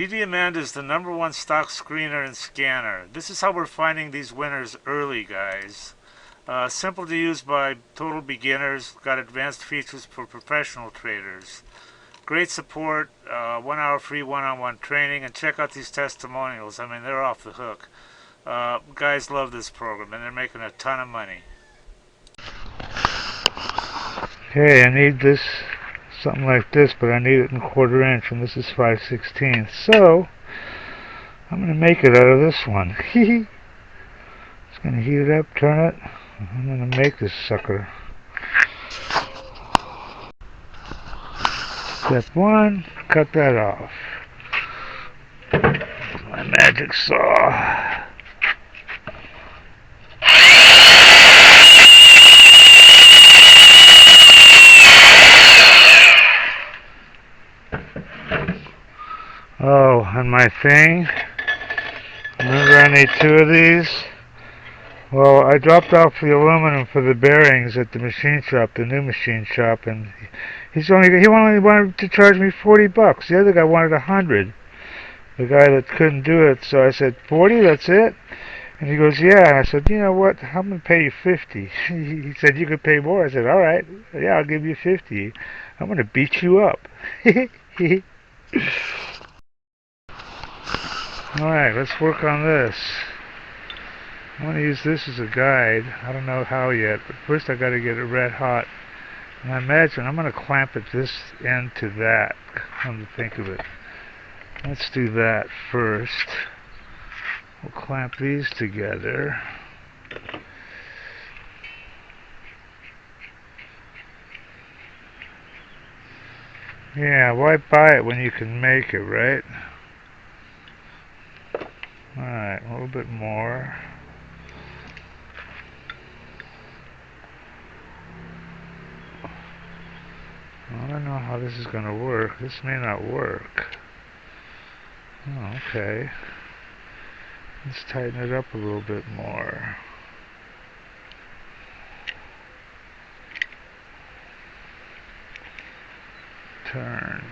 DDAmanda is the #1 stock screener and scanner. This is how we're finding these winners early, guys. Simple to use by total beginners. Got advanced features for professional traders. Great support, 1 hour free one-on-one training, and check out these testimonials. I mean, they're off the hook. Guys love this program, and they're making a ton of money. Okay, I need this, something like this, but I need it in 1/4 inch, and this is 5/16. So, I'm going to make it out of this one. Just going to heat it up, turn it. I'm going to make this sucker. Step 1, cut that off. My magic saw. Oh, and my thing. Remember I need 2 of these? Well, I dropped off the aluminum for the bearings at the machine shop, the new machine shop, and he only wanted to charge me $40. The other guy wanted 100. The guy that couldn't do it, so I said, 40, that's it? And he goes, yeah. And I said, you know what, I'm going to pay you 50. He said, you could pay more. I said, all right, yeah, I'll give you 50. I'm going to beat you up. All right, let's work on this. I'm going to use this as a guide. I don't know how yet, but first I got to get it red hot. And I imagine I'm going to clamp it this end to that, come to think of it. Let's do that first. We'll clamp these together. Yeah, why buy it when you can make it, right? Alright, a little bit more. I don't know how this is going to work. This may not work. Oh, okay. Let's tighten it up a little bit more. Turn.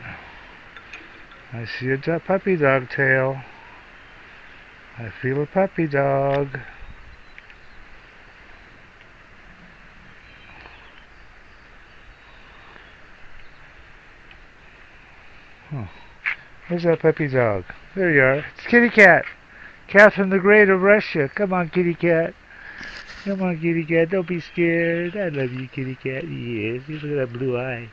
I see a puppy dog tail. I feel a puppy dog. Oh, where's that puppy dog? There you are. It's Kitty Cat. Catherine the Great of Russia. Come on, Kitty Cat. Come on, Kitty Cat. Don't be scared. I love you, Kitty Cat. Yes. You look at that blue eye.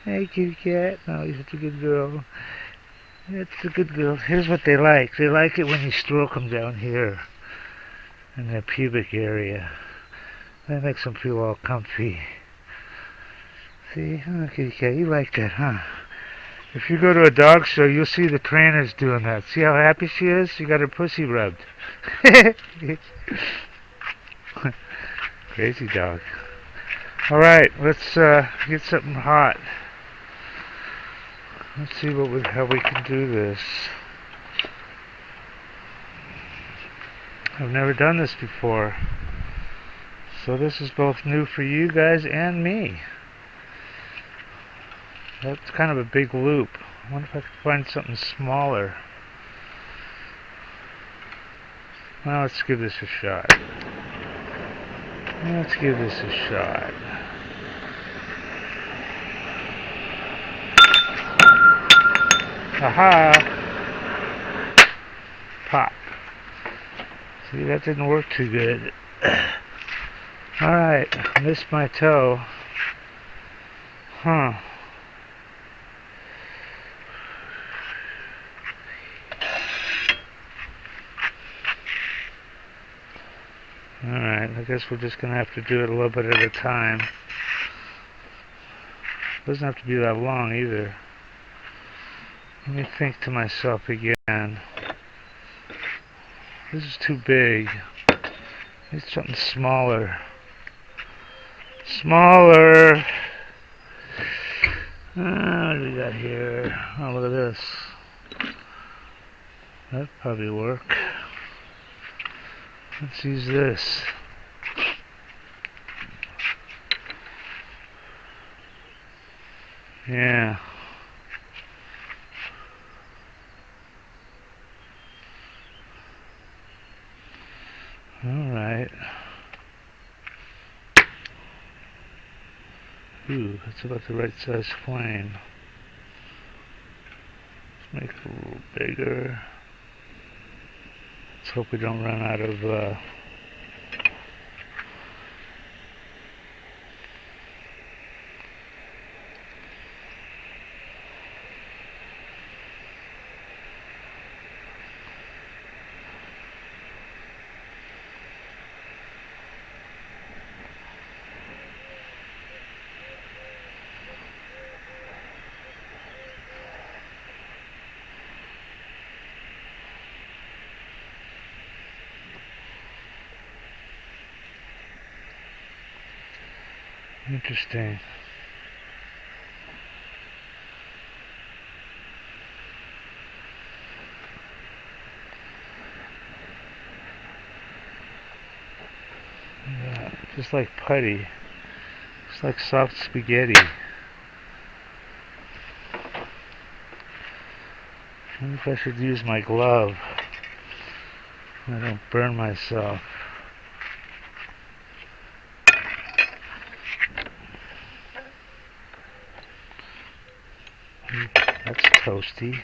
Hey, Kitty Cat. Oh, you're such a good girl. That's a good girl. Here's what they like. They like it when you stroke them down here in the pubic area. That makes them feel all comfy. See? Oh, Kitty Cat, you like that, huh? If you go to a dog show, you'll see the trainers doing that. See how happy she is? She got her pussy rubbed. Crazy dog. Alright, let's get something hot. Let's see how we can do this. I've never done this before. So this is both new for you guys and me. That's kind of a big loop. I wonder if I can find something smaller. Well, let's give this a shot. Let's give this a shot. Aha! Pop. See, that didn't work too good. Alright, missed my toe. Huh. Alright, I guess we're just going to have to do it a little bit at a time. Doesn't have to be that long either. Let me think to myself again. This is too big. Need something smaller. Smaller! What do we got here? Oh, look at this. That'd probably work. Let's use this. Yeah. Alright. Ooh, that's about the right size flame. Let's make it a little bigger. Let's hope we don't run out of interesting. Yeah, just like putty. Just like soft spaghetti. I wonder if I should use my glove. I don't burn myself. That's toasty.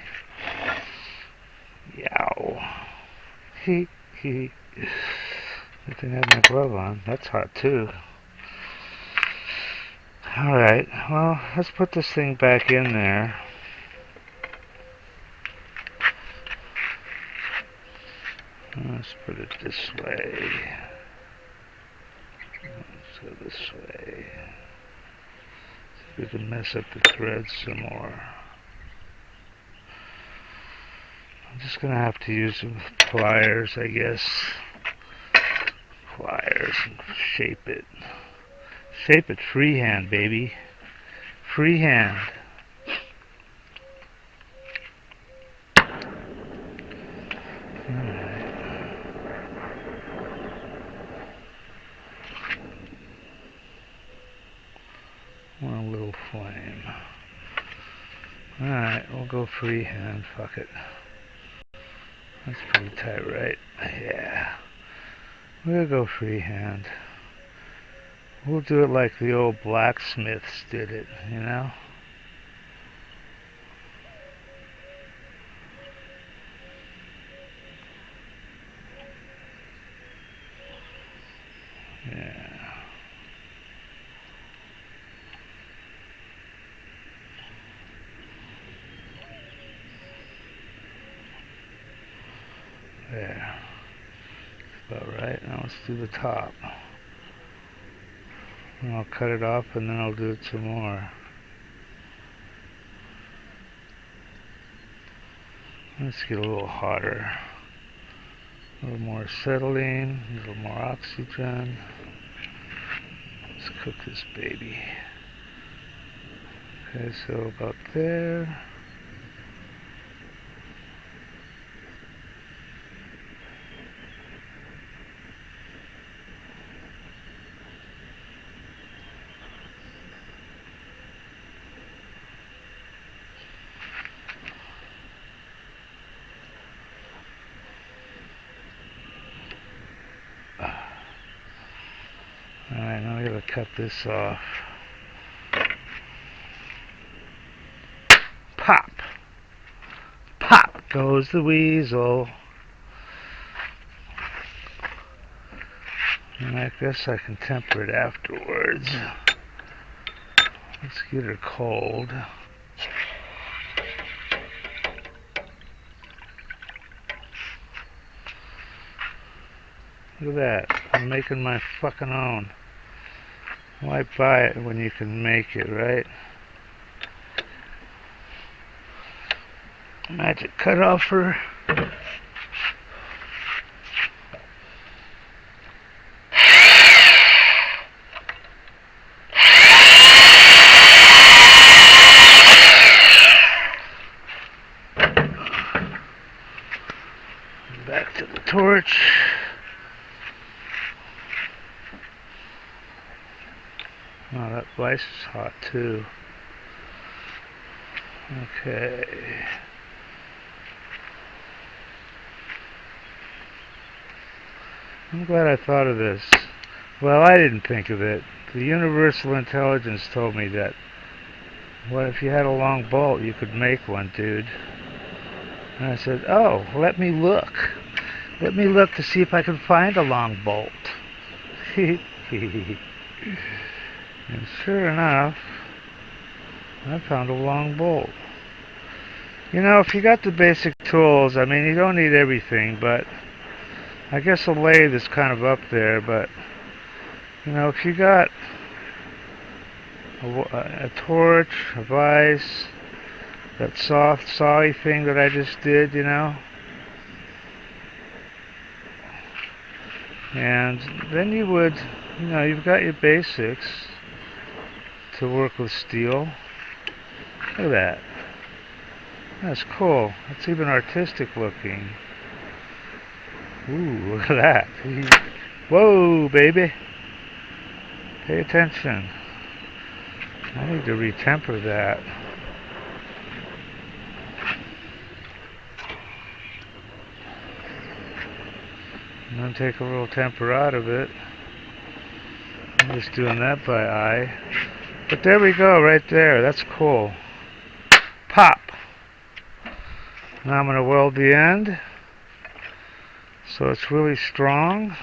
Yow. Hee hee. Good thing I have my glove on. That's hot too. Alright, well, let's put this thing back in there. Let's put it this way. Let's go this way. See if we can mess up the threads some more. I'm just gonna have to use some pliers, I guess. Pliers and shape it. Shape it freehand, baby. Freehand. Alright. One little flame. Alright, we'll go freehand. Fuck it. That's pretty tight, right? Yeah. We'll go freehand. We'll do it like the old blacksmiths did it, you know? Yeah. There. About right. Now let's do the top. And I'll cut it off and then I'll do it some more. Let's get a little hotter. A little more acetylene, a little more oxygen. Let's cook this baby. Okay, so about there. Alright, now we gotta cut this off. Pop! Pop goes the weasel. And I guess I can temper it afterwards. Let's get her cold. Look at that. I'm making my fucking own. Why buy it when you can make it, right? Magic cutoffer. Back to the torch. Oh, that vice is hot too. Okay. I'm glad I thought of this. Well, I didn't think of it. The universal intelligence told me that, what if you had a long bolt, you could make one, dude. And I said, oh, let me look. Let me look to see if I can find a long bolt. And sure enough, I found a long bolt. You know, if you got the basic tools, I mean, you don't need everything, but I guess a lathe is kind of up there, but, you know, if you got a torch, a vise, that soft, sawy thing that I just did, you know, and then you would, you know, you've got your basics to work with steel. Look at that. That's cool. It's even artistic looking. Ooh, look at that. Whoa, baby. Pay attention. I need to retemper that. And then take a little temper out of it. I'm just doing that by eye. But there we go, right there. That's cool. Pop! Now I'm going to weld the end so it's really strong.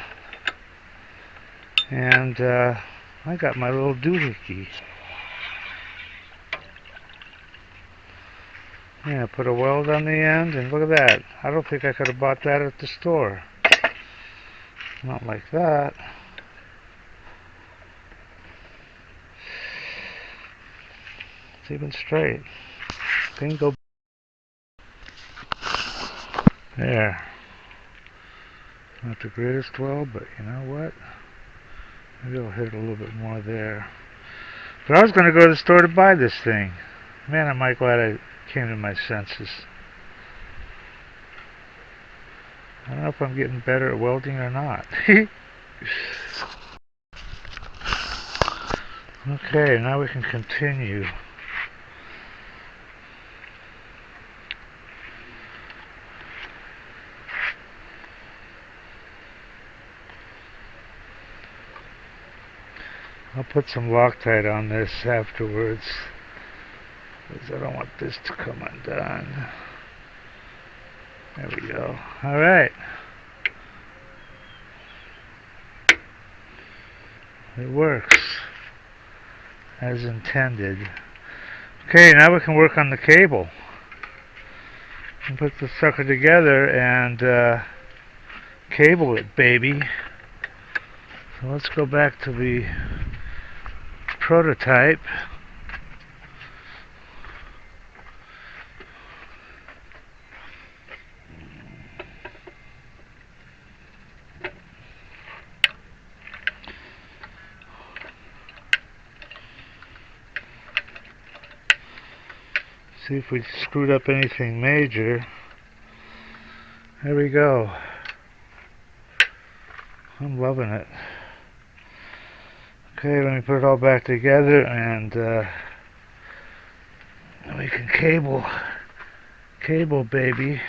And I got my little doohickey. Yeah, put a weld on the end, and look at that. I don't think I could have bought that at the store. Not like that. It's even straight. Thing go there. Not the greatest weld, but you know what? Maybe I'll hit a little bit more there. But I was going to go to the store to buy this thing. Man, am I glad I came to my senses. I don't know if I'm getting better at welding or not. Okay, now we can continue. I'll put some Loctite on this afterwards, because I don't want this to come undone. There we go. Alright. It works as intended. Okay, now we can work on the cable. And put the sucker together and cable it, baby. So let's go back to the prototype. See if we screwed up anything major. There we go. I'm loving it. Okay, let me put it all back together and we can cable baby.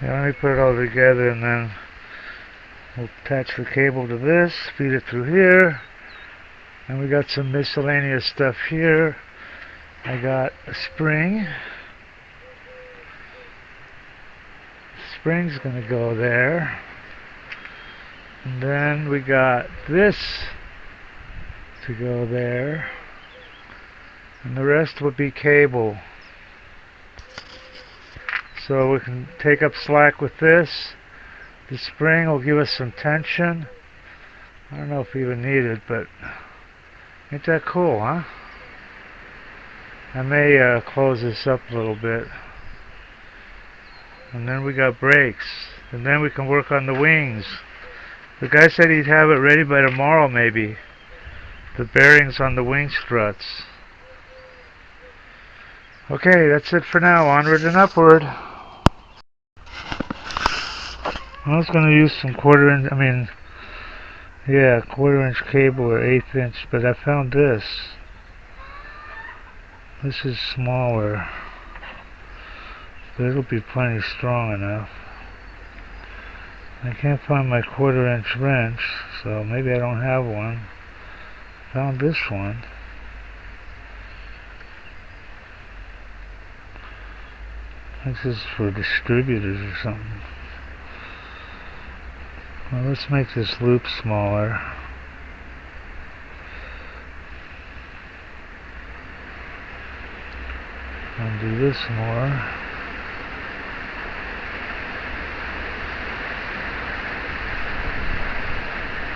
Yeah, let me put it all together and then we'll attach the cable to this, feed it through here, and we got some miscellaneous stuff here. I got a spring. Spring's gonna go there. And then we got this to go there. And the rest would be cable. So we can take up slack with this. The spring will give us some tension. I don't know if we even need it, but ain't that cool, huh? I may close this up a little bit. And then we got brakes. And then we can work on the wings. The guy said he'd have it ready by tomorrow, maybe. The bearings on the wing struts. Okay, that's it for now. Onward and upward. I was going to use some quarter-inch cable or eighth inch, but I found this. This is smaller, but it'll be plenty strong enough. I can't find my quarter-inch wrench, so maybe I don't have one. Found this one. This is for distributors or something. Well, let's make this loop smaller. And do this more.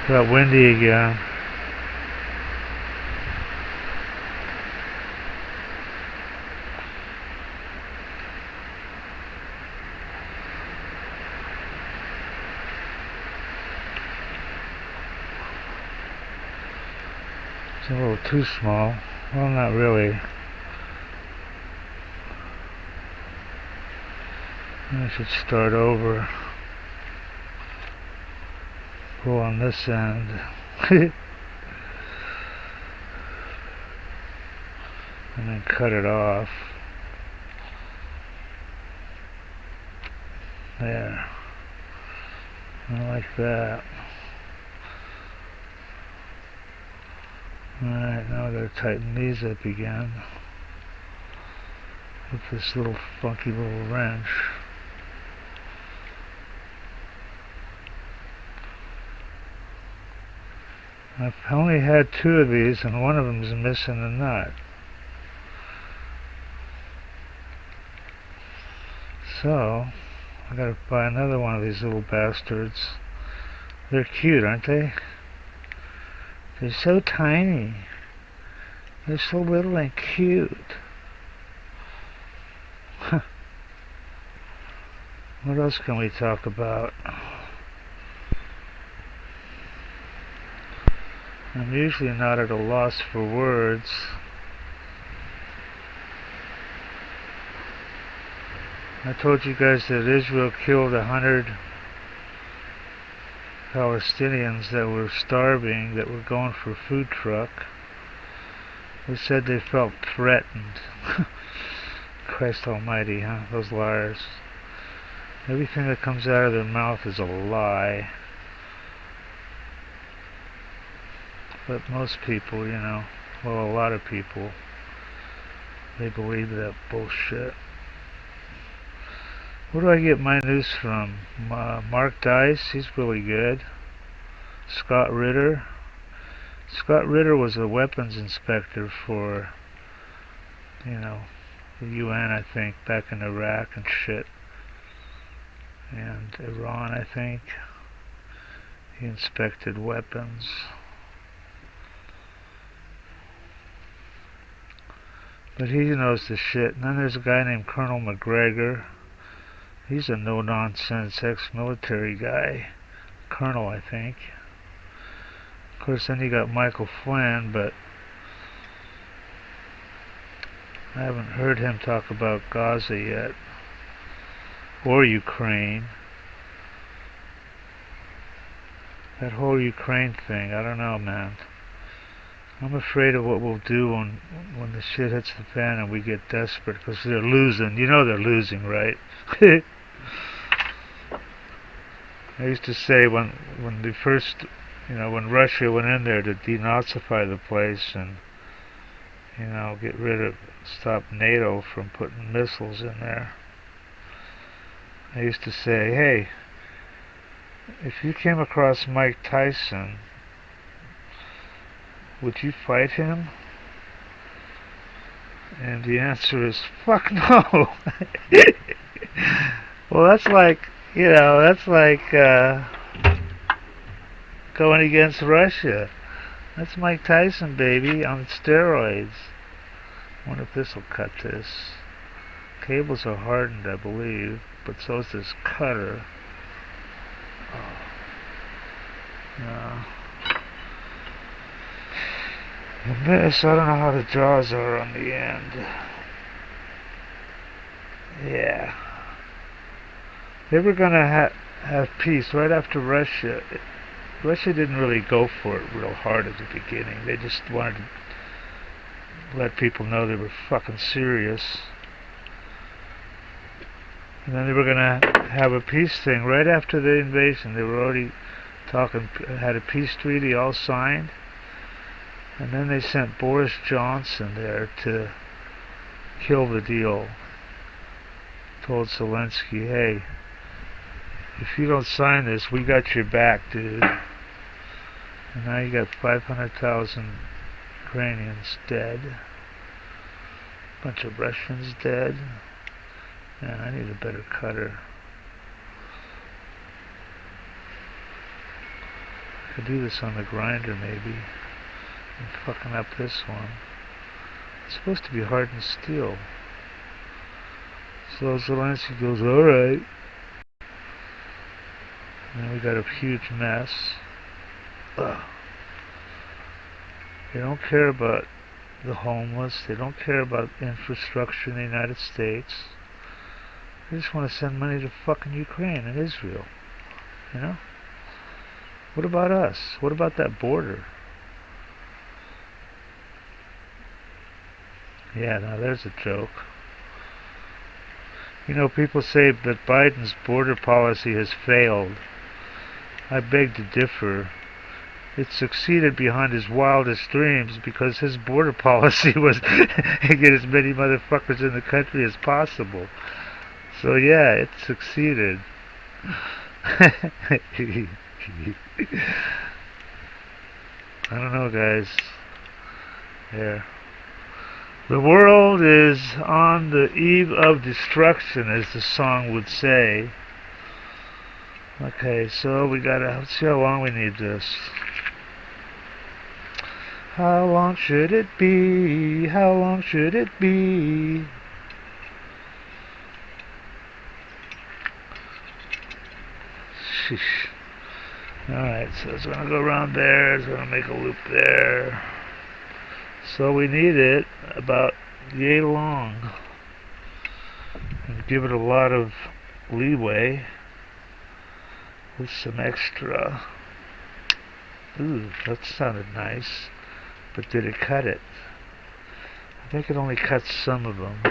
Got windy again. It's a little too small. Well, not really. I should start over. Pull on this end. And then cut it off. There. I like that. Alright, now I gotta tighten these up again with this little funky little wrench. I've only had 2 of these and one of them is missing a nut. So, I gotta buy another one of these little bastards. They're cute, aren't they? They're so tiny. They're so little and cute. What else can we talk about? I'm usually not at a loss for words. I told you guys that Israel killed 100 Palestinians that were starving, that were going for a food truck. They said they felt threatened. Christ almighty, huh? Those liars. Everything that comes out of their mouth is a lie. But most people, you know, well, a lot of people, they believe that bullshit. Where do I get my news from? Mark Dice, he's really good. Scott Ritter. Scott Ritter was a weapons inspector for, you know, the UN, I think, back in Iraq and shit. And Iran, I think. He inspected weapons. But he knows the shit. And then there's a guy named Colonel McGregor. He's a no-nonsense ex-military guy. Colonel, I think. Of course, then you got Michael Flynn, but I haven't heard him talk about Gaza yet. Or Ukraine. That whole Ukraine thing, I don't know, man. I'm afraid of what we'll do when the shit hits the fan and we get desperate, because they're losing. You know they're losing, right? I used to say when the first, you know, when Russia went in there to denazify the place and, you know, stop NATO from putting missiles in there. I used to say, hey, if you came across Mike Tyson, would you fight him? And the answer is, fuck no. Well, that's like, you know, that's like going against Russia. That's Mike Tyson, baby, on steroids. I wonder if this will cut this. Cables are hardened, I believe, but so is this cutter. Oh. No. And this, I don't know how the jaws are on the end. Yeah. They were gonna have peace right after Russia. Russia didn't really go for it real hard at the beginning. They just wanted to let people know they were fucking serious. And then they were gonna have a peace thing right after the invasion. They were already talking, had a peace treaty all signed. And then they sent Boris Johnson there to kill the deal. Told Zelensky, hey, if you don't sign this, we got your back, dude. And now you got 500,000 Ukrainians dead. Bunch of Russians dead. Man, I need a better cutter. I could do this on the grinder maybe. I'm fucking up this one. It's supposed to be hardened steel. So Zelensky goes, alright. And then we got a huge mess. Ugh. They don't care about the homeless. They don't care about infrastructure in the United States. They just want to send money to fucking Ukraine and Israel. You know? What about us? What about that border? Yeah, now there's a joke. You know, people say that Biden's border policy has failed. I beg to differ. It succeeded beyond his wildest dreams because his border policy was to get as many motherfuckers in the country as possible. So yeah, it succeeded. I don't know, guys. There. The world is on the eve of destruction, as the song would say. Okay, so we gotta, let's see how long we need this. How long should it be? How long should it be? Sheesh. Alright, so it's gonna go around there, it's gonna make a loop there. So we need it about yay long. And give it a lot of leeway with some extra. Ooh, that sounded nice. But did it cut it? I think it only cuts some of them.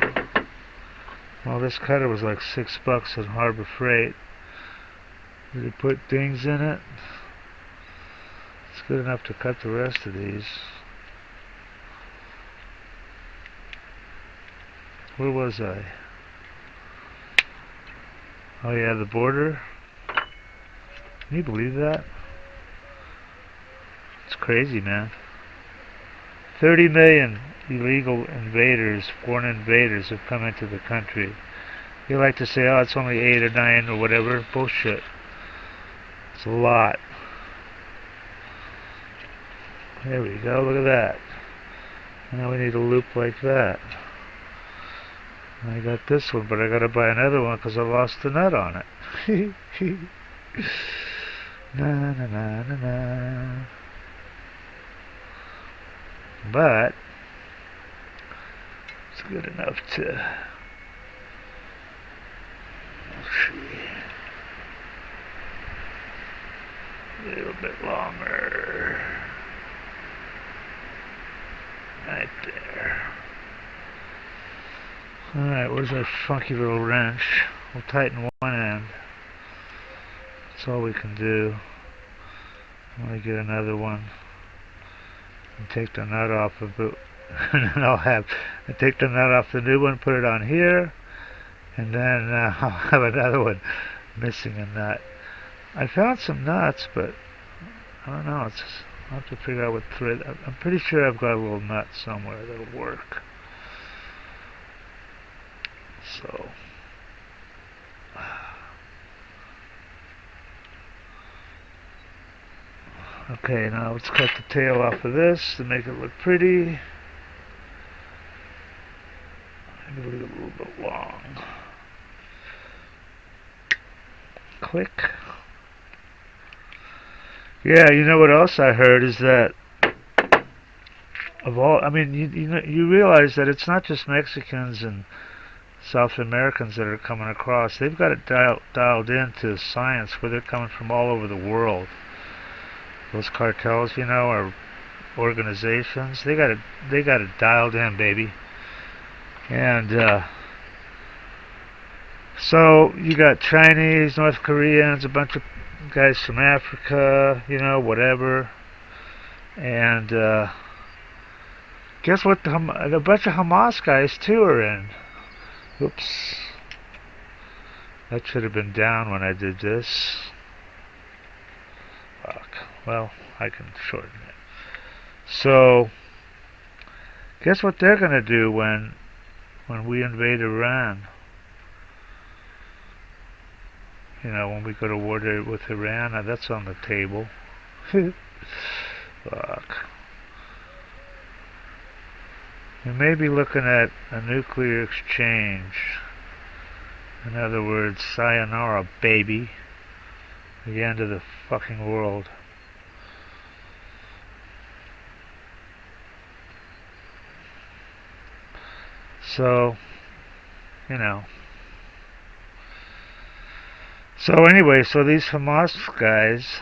Well, this cutter was like $6 at Harbor Freight. Did it put things in it? It's good enough to cut the rest of these. Where was I? Oh yeah, the border. Can you believe that? It's crazy, man. 30 million illegal invaders, foreign invaders have come into the country. You like to say, oh, it's only 8 or 9 or whatever. Bullshit. It's a lot. There we go, look at that. Now we need a loop like that. I got this one, but I gotta buy another one because I lost the nut on it. Na na na na na. But it's good enough to, let's see, a little bit longer. Right there. Alright, where's our funky little wrench? We'll tighten one end. That's all we can do. I'm gonna get another one and take the nut off of it. And then I'll take the nut off the new one, put it on here, and then I'll have another one missing a nut. I found some nuts, but I don't know. I'll have to figure out what thread. I'm pretty sure I've got a little nut somewhere that'll work. So. Okay, now let's cut the tail off of this to make it look pretty. Maybe leave it a little bit long. Click. Yeah, you know what else I heard is that of all, I mean, you know, you realize that it's not just Mexicans and South Americans that are coming across, they've got it dialed into science where they're coming from all over the world. Those cartels, you know, are organizations. They got it dialed in, baby. And so you got Chinese, North Koreans, a bunch of guys from Africa, you know, whatever. And guess what? A bunch of Hamas guys too are in. Oops. That should have been down when I did this. Fuck. Well, I can shorten it. So, guess what they're gonna do when we invade Iran? You know, when we go to war with Iran, that's on the table. Fuck. We may be looking at a nuclear exchange. In other words, sayonara, baby. The end of the fucking world. So, you know. So anyway, so these Hamas guys,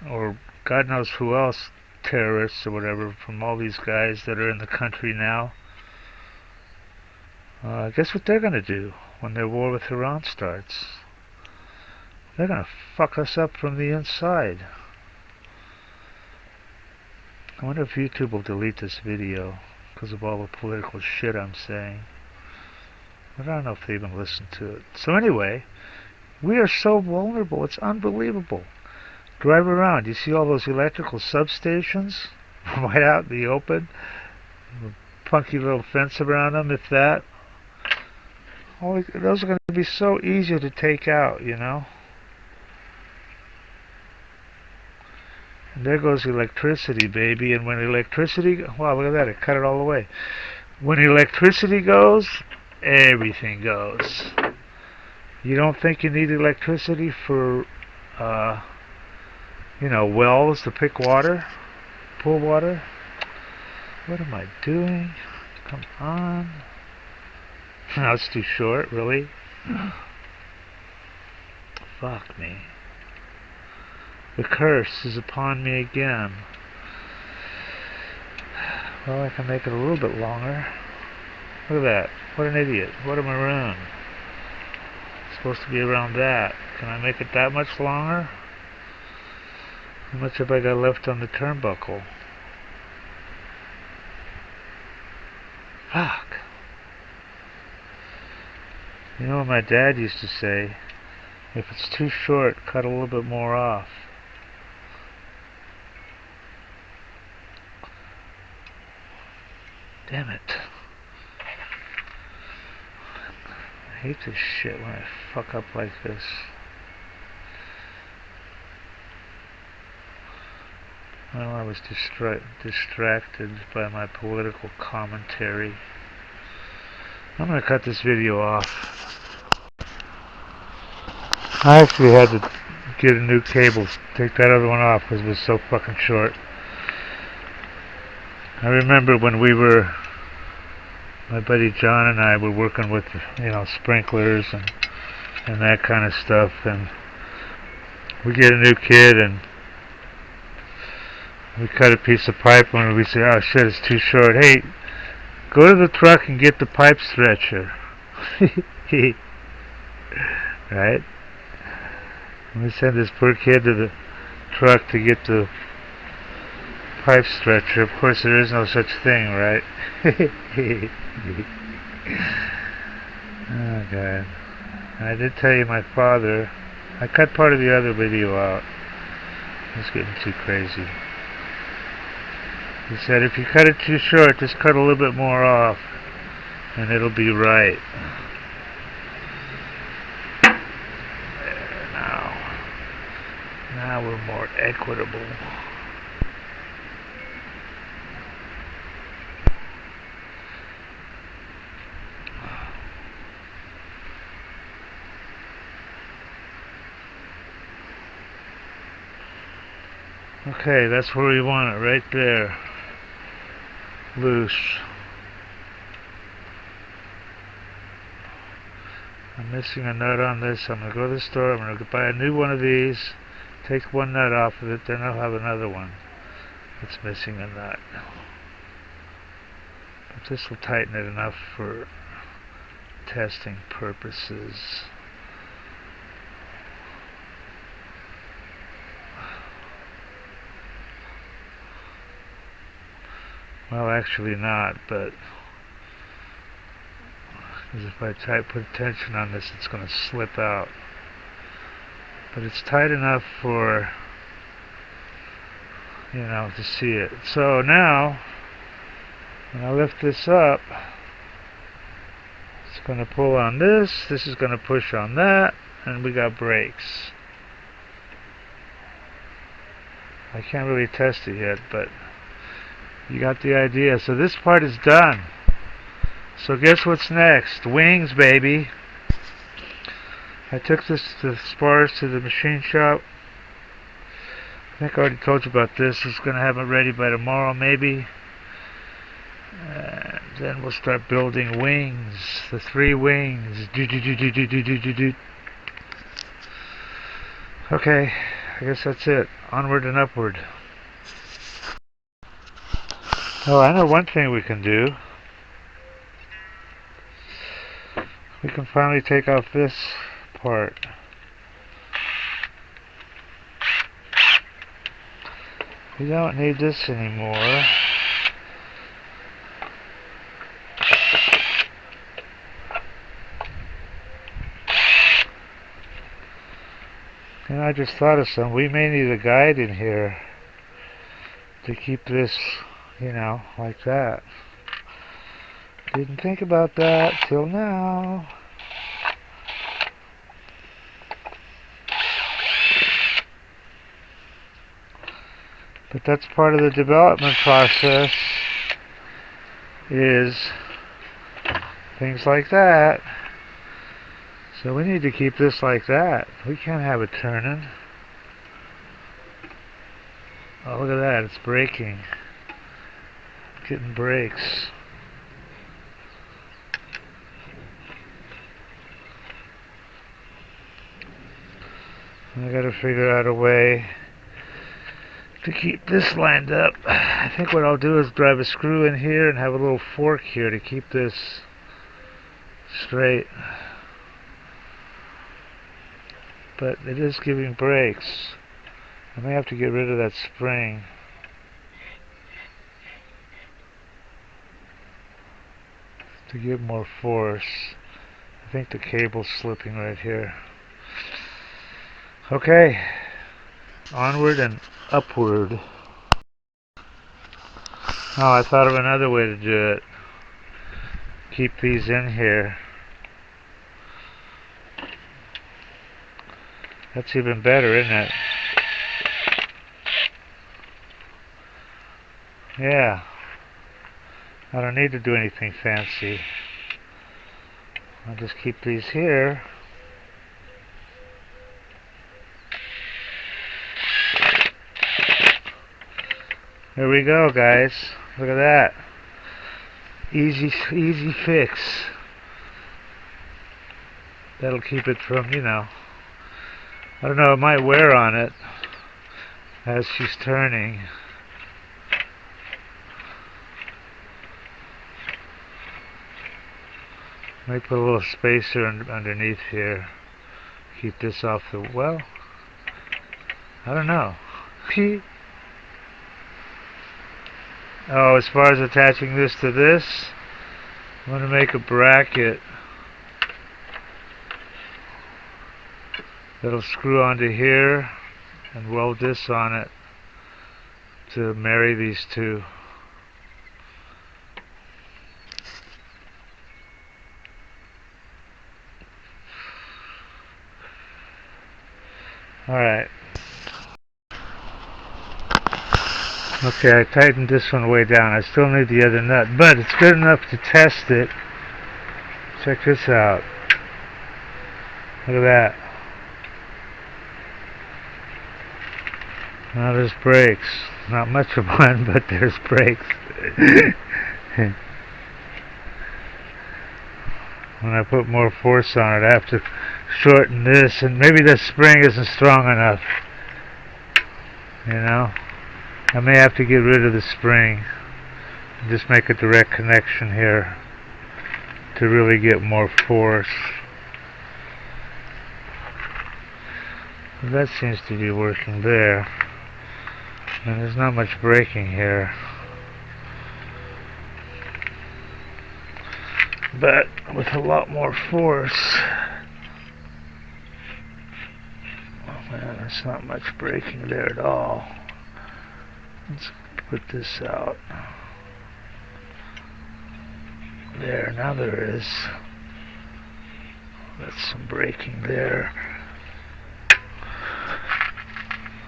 or God knows who else, terrorists or whatever, from all these guys that are in the country now, guess what they're going to do when their war with Iran starts? They're going to fuck us up from the inside. I wonder if YouTube will delete this video because of all the political shit I'm saying. But I don't know if they even listen to it. So anyway, we are so vulnerable. It's unbelievable. Drive around. You see all those electrical substations right out in the open? A funky little fence around them, if that. Those are going to be so easy to take out, you know? And there goes electricity, baby. And when electricity... Wow, look at that. It cut it all away. When electricity goes, everything goes. You don't think you need electricity for, you know, wells to pick water? Pool water? What am I doing? Come on. No, it's too short, really? Fuck me. The curse is upon me again. Well, I can make it a little bit longer. Look at that. What an idiot. What a maroon. It's supposed to be around that. Can I make it that much longer? How much have I got left on the turnbuckle? Fuck. You know what my dad used to say? If it's too short, cut a little bit more off. Damn it. I hate this shit when I fuck up like this. Well, I was distracted by my political commentary. I'm going to cut this video off. I actually had to get a new cable, take that other one off because it was so fucking short. I remember when my buddy John and I were working with, you know, sprinklers and that kind of stuff, and we get a new kid and we cut a piece of pipe and we say, oh shit, it's too short. Hey, go to the truck and get the pipe stretcher. Right? And we send this poor kid to the truck to get the pipe stretcher. Of course, there is no such thing, right? Oh God. And I did tell you my father, I cut part of the other video out. It's getting too crazy. He said, if you cut it too short, just cut a little bit more off and it'll be right. There, now we're more equitable. Okay, that's where we want it, right there. Loose. I'm missing a nut on this. I'm going to go to the store. I'm going to buy a new one of these. Take one nut off of it. Then I'll have another one that's missing a nut. But this will tighten it enough for testing purposes. Well, actually not, but because if I try to put tension on this, it's going to slip out. But it's tight enough for, you know, to see it. So now, when I lift this up, it's going to pull on this, this is going to push on that, and we got brakes. I can't really test it yet, but you got the idea. So this part is done. So guess what's next? Wings, baby. I took this to spars to the machine shop. I think I already told you about this. It's going to have it ready by tomorrow, maybe. And then we'll start building wings. The 3 wings. Okay, I guess that's it. Onward and upward. Oh, I know one thing we can do. We can finally take off this part. We don't need this anymore. And I just thought of something. We may need a guide in here to keep this, you know, like that. Didn't think about that till now. But that's part of the development process, is things like that. So we need to keep this like that. We can't have it turning. Oh, look at that, it's braking. Getting brakes. I gotta figure out a way to keep this lined up. I think what I'll do is drive a screw in here and have a little fork here to keep this straight. But it is giving brakes. I may have to get rid of that spring. To give more force. I think the cable's slipping right here. Okay, onward and upward. Oh, I thought of another way to do it. Keep these in here. That's even better, isn't it? Yeah. I don't need to do anything fancy. I'll just keep these here. There we go, guys. Look at that. Easy fix. That'll keep it from, you know, I don't know, it might wear on it as she's turning. Might put a little spacer underneath here. Keep this off the, well, I don't know. Oh, as far as attaching this to this, I'm going to make a bracket that'll screw onto here and weld this on it to marry these two. Alright. Okay, I tightened this one way down. I still need the other nut, but it's good enough to test it. Check this out. Look at that. Now there's brakes. Not much of one, but there's brakes. When I put more force on it, I have to shorten this, and maybe the spring isn't strong enough. You know, I may have to get rid of the spring and just make a direct connection here to really get more force. That seems to be working there, and there's not much braking here. But with a lot more force, oh man, there's not much braking there at all. Let's put this out. There, now there is. That's some braking there.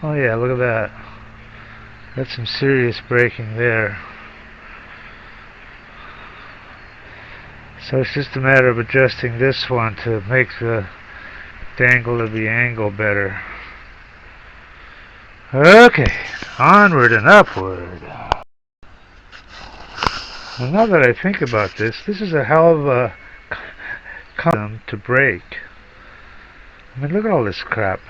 Oh yeah, look at that. That's some serious braking there. So it's just a matter of adjusting this one to make the dangle of the angle better. Okay, onward and upward. Well, now that I think about this, this is a hell of a column to brake. I mean, look at all this crap.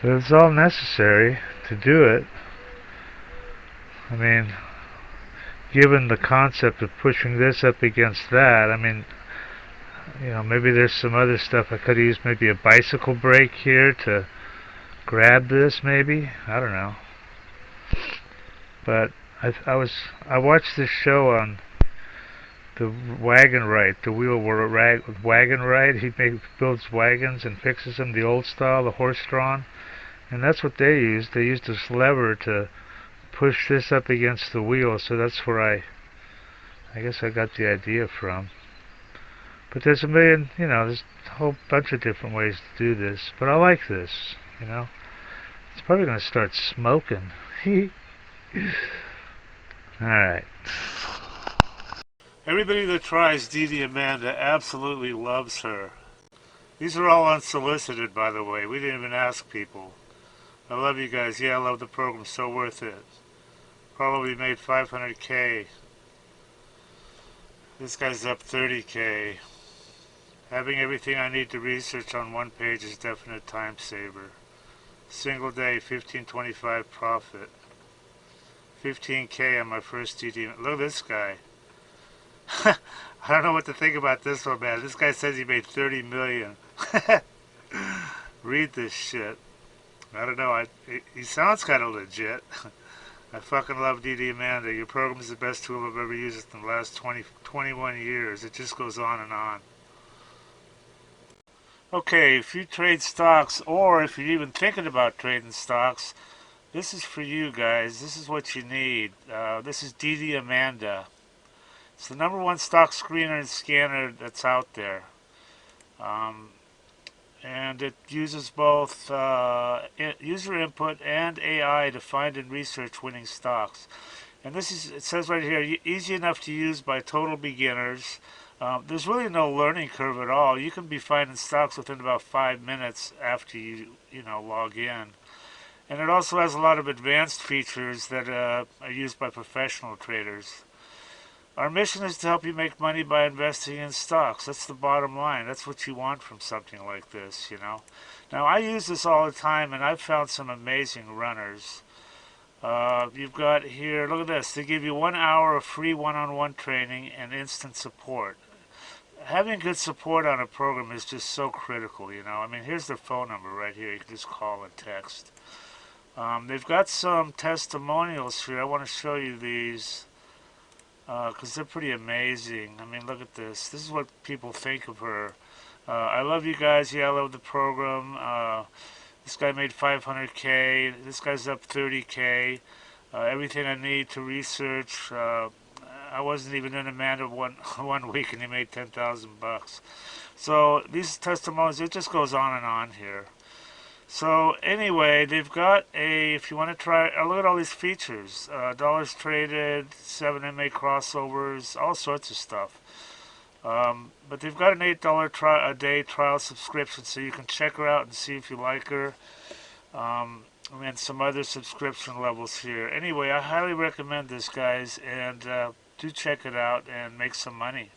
But it's all necessary to do it. I mean, given the concept of pushing this up against that, I mean, you know, maybe there's some other stuff I could have used, maybe a bicycle brake here to grab this, maybe. I don't know. But I watched this show on the wagon ride, the wheel wagon ride. He builds wagons and fixes them the old style, the horse-drawn, and that's what they used. They used this lever to push this up against the wheel, so that's where I guess I got the idea from. But there's a million, you know, there's a whole bunch of different ways to do this, but I like this, you know. It's probably going to start smoking. Alright. Everybody that tries DDAmanda absolutely loves her. These are all unsolicited, by the way. We didn't even ask people. I love you guys. Yeah, I love the program. So worth it. Probably made 500K. This guy's up 30K. Having everything I need to research on one page is definite time saver. Single day, 1525 profit. 15K on my first DD. Look at this guy. I don't know what to think about this one, man. This guy says he made 30 million. Read this shit. I don't know. He sounds kind of legit. I fucking love DDAmanda. Your program is the best tool I've ever used in the last 21 years. It just goes on and on. Okay, if you trade stocks, or if you're even thinking about trading stocks, this is for you guys. This is what you need. This is DDAmanda. It's the #1 stock screener and scanner that's out there. And it uses both user input and AI to find and research winning stocks. And this is, it says right here, easy enough to use by total beginners. There's really no learning curve at all. You can be finding stocks within about 5 minutes after you log in. And it also has a lot of advanced features that are used by professional traders. Our mission is to help you make money by investing in stocks. That's the bottom line. That's what you want from something like this, you know. Now, I use this all the time, and I've found some amazing runners. You've got here, look at this. They give you 1 hour of free one-on-one training and instant support. Having good support on a program is just so critical, you know. I mean, here's their phone number right here. You can just call and text. They've got some testimonials here. I want to show you these because they're pretty amazing. I mean, look at this. This is what people think of her. I love you guys. Yeah, I love the program. This guy made 500K. This guy's up 30K. Everything I need to research. I wasn't even in Amanda one week, and he made 10,000 bucks. So these testimonials, it just goes on and on here. So anyway, they've got if you want to try, look at all these features. Dollars traded, 7MA crossovers, all sorts of stuff. But they've got an $8 a day trial subscription, so you can check her out and see if you like her. And some other subscription levels here. Anyway, I highly recommend this, guys, and do check it out and make some money.